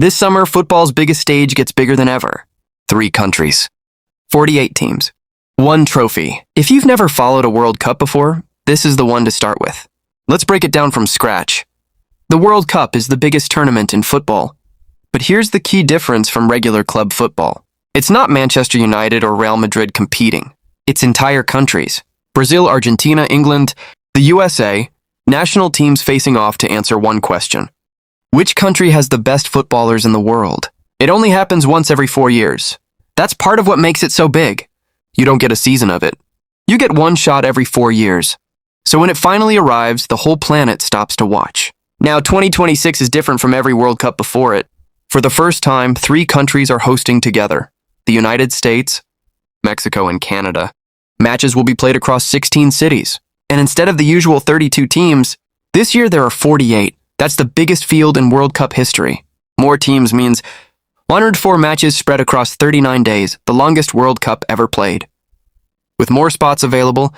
This summer, football's biggest stage gets bigger than ever. 3 countries. 48 teams. 1 trophy. If you've never followed a World Cup before, this is the one to start with. Let's break it down from scratch. The World Cup is the biggest tournament in football. But here's the key difference from regular club football. It's not Manchester United or Real Madrid competing. It's entire countries. Brazil, Argentina, England, the USA, national teams facing off to answer one question. Which country has the best footballers in the world? It only happens once every 4 years. That's part of what makes it so big. You don't get a season of it. You get one shot every 4 years. So when it finally arrives, the whole planet stops to watch. Now, 2026 is different from every World Cup before it. For the first time, 3 countries are hosting together. The United States, Mexico, and Canada. Matches will be played across 16 cities. And instead of the usual 32 teams, this year there are 48. That's the biggest field in World Cup history. More teams means 104 matches spread across 39 days, the longest World Cup ever played. With more spots available,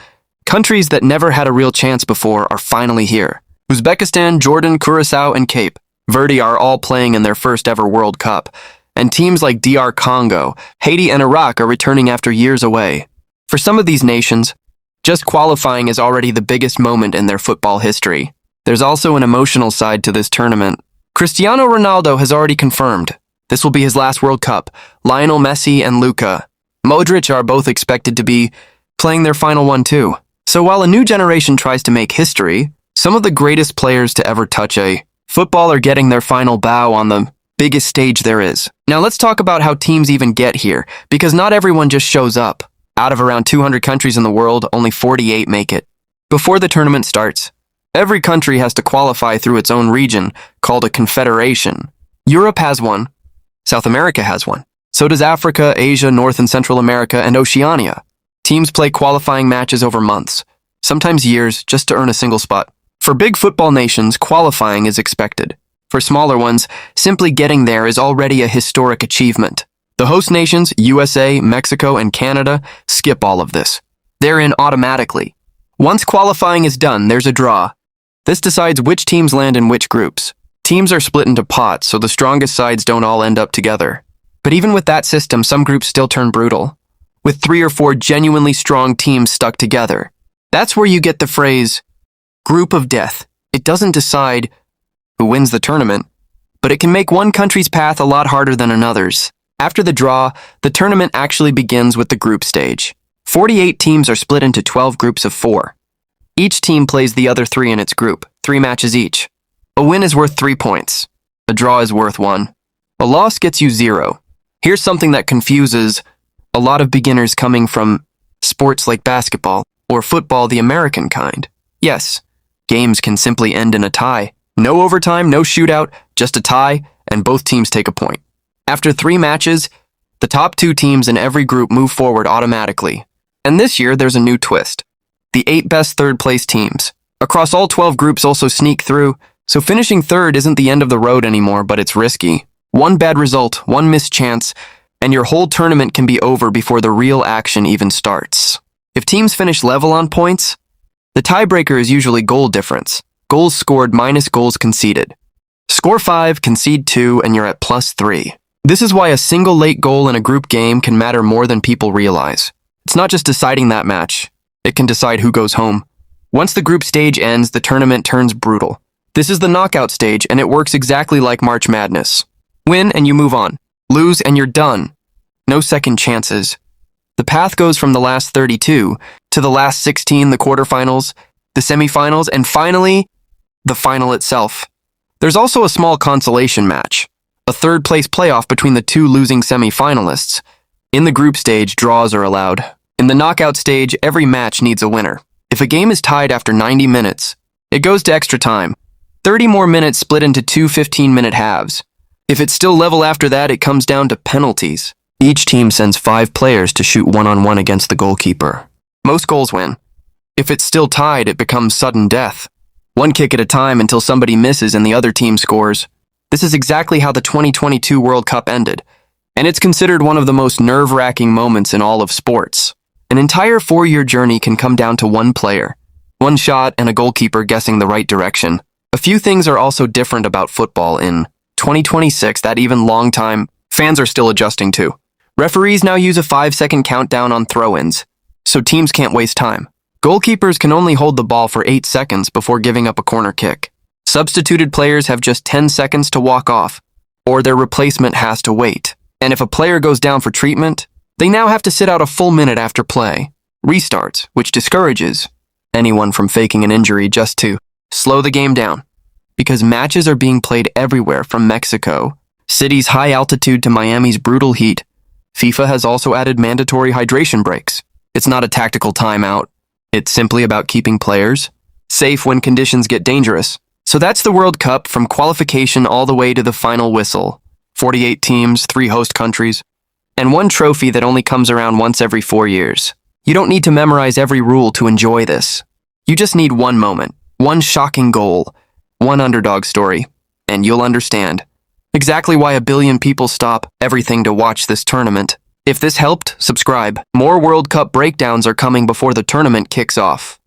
countries that never had a real chance before are finally here. Uzbekistan, Jordan, Curacao, and Cape Verde are all playing in their first ever World Cup, and teams like DR Congo, Haiti, and Iraq are returning after years away. For some of these nations, just qualifying is already the biggest moment in their football history. There's also an emotional side to this tournament. Cristiano Ronaldo has already confirmed this will be his last World Cup. Lionel Messi and Luka Modric are both expected to be playing their final one too. So while a new generation tries to make history, some of the greatest players to ever touch a football are getting their final bow on the biggest stage there is. Now let's talk about how teams even get here, because not everyone just shows up. Out of around 200 countries in the world, only 48 make it. Before the tournament starts, every country has to qualify through its own region, called a confederation. Europe has one. South America has one. So does Africa, Asia, North and Central America, and Oceania. Teams play qualifying matches over months, sometimes years, just to earn a single spot. For big football nations, qualifying is expected. For smaller ones, simply getting there is already a historic achievement. The host nations, USA, Mexico, and Canada, skip all of this. They're in automatically. Once qualifying is done, there's a draw. This decides which teams land in which groups. Teams are split into pots, so the strongest sides don't all end up together. But even with that system, some groups still turn brutal, with 3 or 4 genuinely strong teams stuck together. That's where you get the phrase, group of death. It doesn't decide who wins the tournament, but it can make one country's path a lot harder than another's. After the draw, the tournament actually begins with the group stage. 48 teams are split into 12 groups of 4. Each team plays the other 3 in its group, 3 matches each. A win is worth 3 points. A draw is worth 1. A loss gets you 0. Here's something that confuses a lot of beginners coming from sports like basketball or football, the American kind. Yes, games can simply end in a tie. No overtime, no shootout, just a tie, and both teams take a point. After 3 matches, the top 2 teams in every group move forward automatically. And this year, there's a new twist. The 8 best third-place teams across all 12 groups also sneak through, so finishing third isn't the end of the road anymore, but it's risky. One bad result, one missed chance, and your whole tournament can be over before the real action even starts. If teams finish level on points, the tiebreaker is usually goal difference. Goals scored minus goals conceded. Score 5, concede 2, and you're at +3. This is why a single late goal in a group game can matter more than people realize. It's not just deciding that match. It can decide who goes home. Once the group stage ends, the tournament turns brutal. This is the knockout stage, and it works exactly like March Madness. Win, and you move on. Lose, and you're done. No second chances. The path goes from the last 32 to the last 16, the quarterfinals, the semifinals, and finally, the final itself. There's also a small consolation match, a third-place playoff between the 2 losing semifinalists. In the group stage, draws are allowed. In the knockout stage, every match needs a winner. If a game is tied after 90 minutes, it goes to extra time. 30 more minutes split into 2 15-minute halves. If it's still level after that, it comes down to penalties. Each team sends 5 players to shoot one-on-one against the goalkeeper. Most goals win. If it's still tied, it becomes sudden death. One kick at a time until somebody misses and the other team scores. This is exactly how the 2022 World Cup ended, and it's considered one of the most nerve-wracking moments in all of sports. An entire 4-year journey can come down to one player, one shot, and a goalkeeper guessing the right direction. A few things are also different about football in 2026, that even long time, fans are still adjusting to. Referees now use a 5-second countdown on throw-ins, so teams can't waste time. Goalkeepers can only hold the ball for 8 seconds before giving up a corner kick. Substituted players have just 10 seconds to walk off, or their replacement has to wait. And if a player goes down for treatment, they now have to sit out a full minute after play. Restarts, which discourages anyone from faking an injury just to slow the game down. Because matches are being played everywhere from Mexico City's high altitude to Miami's brutal heat, FIFA has also added mandatory hydration breaks. It's not a tactical timeout. It's simply about keeping players safe when conditions get dangerous. So that's the World Cup, from qualification all the way to the final whistle. 48 teams, 3 host countries, and 1 trophy that only comes around once every 4 years. You don't need to memorize every rule to enjoy this. You just need one moment, one shocking goal, one underdog story, and you'll understand exactly why a billion people stop everything to watch this tournament. If this helped, subscribe. More World Cup breakdowns are coming before the tournament kicks off.